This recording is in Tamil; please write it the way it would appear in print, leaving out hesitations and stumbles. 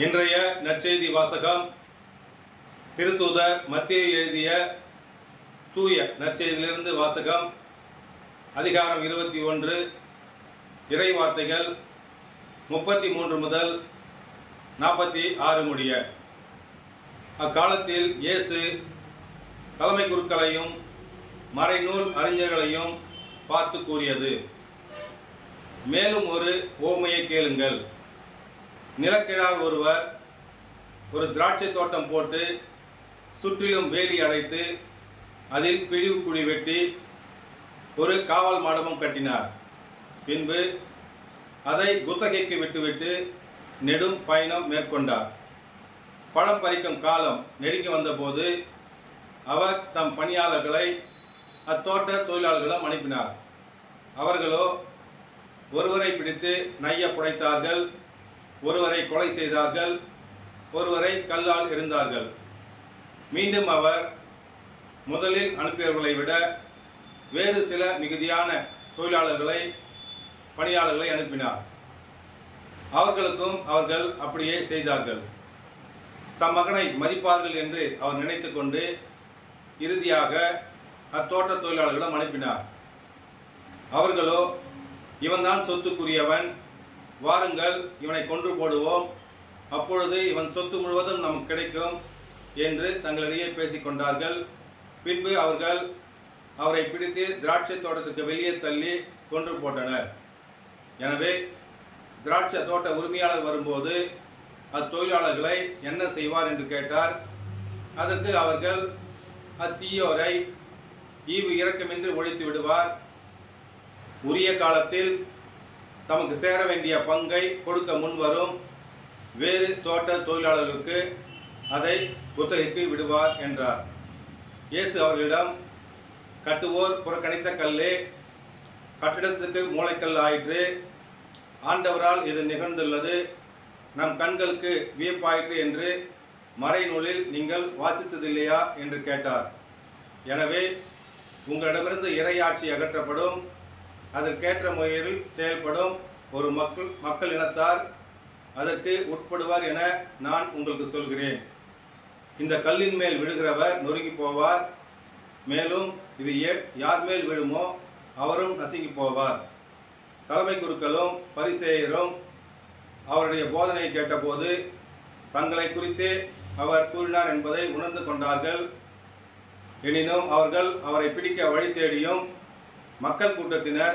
இன்றைய நற்செய்தி வாசகம் திருத்தூதர் மத்தேயு எழுதிய தூய நற்செய்தியிலிருந்து வாசகம். அதிகாரம் 21, இறை வார்த்தைகள் 33 முதல் 46 முடிய. அக்காலத்தில் இயேசு தலைமை குருக்களையும் மறைநூல் அறிஞர்களையும் பார்த்து கூறியது: மேலும் ஒரு ஓமையை கேளுங்கள். நிலக்கிழார் ஒருவர் ஒரு திராட்சை தோட்டம் போட்டு சுற்றிலும் வேலி அடைத்து அதில் பிழிவு குழி வெட்டி ஒரு காவல் மாடமும் கட்டினார். பின்பு அதை குத்தகைக்கு விட்டுவிட்டு நெடும் பயணம் மேற்கொண்டார். பழம் பறிக்கும் காலம் நெருங்கி வந்தபோது அவர் தம் பணியாளர்களை அத்தோட்ட தொழிலாளர்களிடம் அனுப்பினார். அவர்களோ ஒருவரை பிடித்து நைய புடைத்தார்கள், ஒருவரை கொலை செய்தார்கள், ஒருவரை கல்லால் எறிந்தார்கள். மீண்டும் அவர் முதலில் அனுப்பியவர்களை விட வேறு சில மிகுதியான பணியாளர்களை அனுப்பினார். அவர்களுக்கும் அவர்கள் அப்படியே செய்தார்கள். தம் மகனை மதிப்பார்கள் என்று அவர் நினைத்து கொண்டு இறுதியாக அத்தோட்ட தொழிலாளர்களிடம் அனுப்பினார். அவர்களோ, இவன்தான் சொத்துக்குரியவன், வாருங்கள் இவனை கொன்று போடுவோம், அப்பொழுது இவன் சொத்து முழுவதும் நமக்கு கிடைக்கும் என்று தங்களிடையே பேசிக்கொண்டார்கள். பின்பு அவர்கள் அவரை பிடித்து திராட்சை தோட்டத்துக்கு வெளியே தள்ளி கொன்று போட்டனர். எனவே திராட்சை தோட்ட உரிமையாளர் வரும்போது அத்தொழிலாளர்களை என்ன செய்வார் என்று கேட்டார். அதற்கு அவர்கள், அத்தீயோரை ஈவு இரக்கமின்றி ஒழித்து விடுவார், உரிய காலத்தில் தமக்கு சேர வேண்டிய பங்கை கொடுக்க முன்வரும், வேறு தோட்ட தொழிலாளர்களுக்கு அதை குத்தகைக்கு விடுவார் என்றார். இயேசு அவர்களிடம், கட்டுவோர் புறக்கணித்த கல்லே கட்டிடத்துக்கு மூளைக்கல் ஆயிற்று. ஆண்டவரால் இது நிகழ்ந்துள்ளது, நம் கண்களுக்கு வியப்பாயிற்று என்று மறைநூலில் நீங்கள் வாசித்ததில்லையா என்று கேட்டார். எனவே உங்களிடமிருந்து இறையாட்சி அகற்றப்படும், அதற்கேற்ற முறையில் செயல்படும் ஒரு மக்கள் இனத்தார் அதற்கு உட்படுவார் என நான் உங்களுக்கு சொல்கிறேன். இந்த கல்லின் மேல் விழுகிறவர் நொறுங்கி போவார், மேலும் இது யார் மேல் விழுமோ அவரும் நசுங்கி போவார். தலைமை குருக்களும் பரிசேயரும் அவருடைய போதனையை கேட்டபோது தங்களை குறித்தே அவர் கூறினார் என்பதை உணர்ந்து கொண்டார்கள். எனினும் அவர்கள் அவரை பிடிக்க வழி தேடியும் மக்கள் கூட்டத்தினர்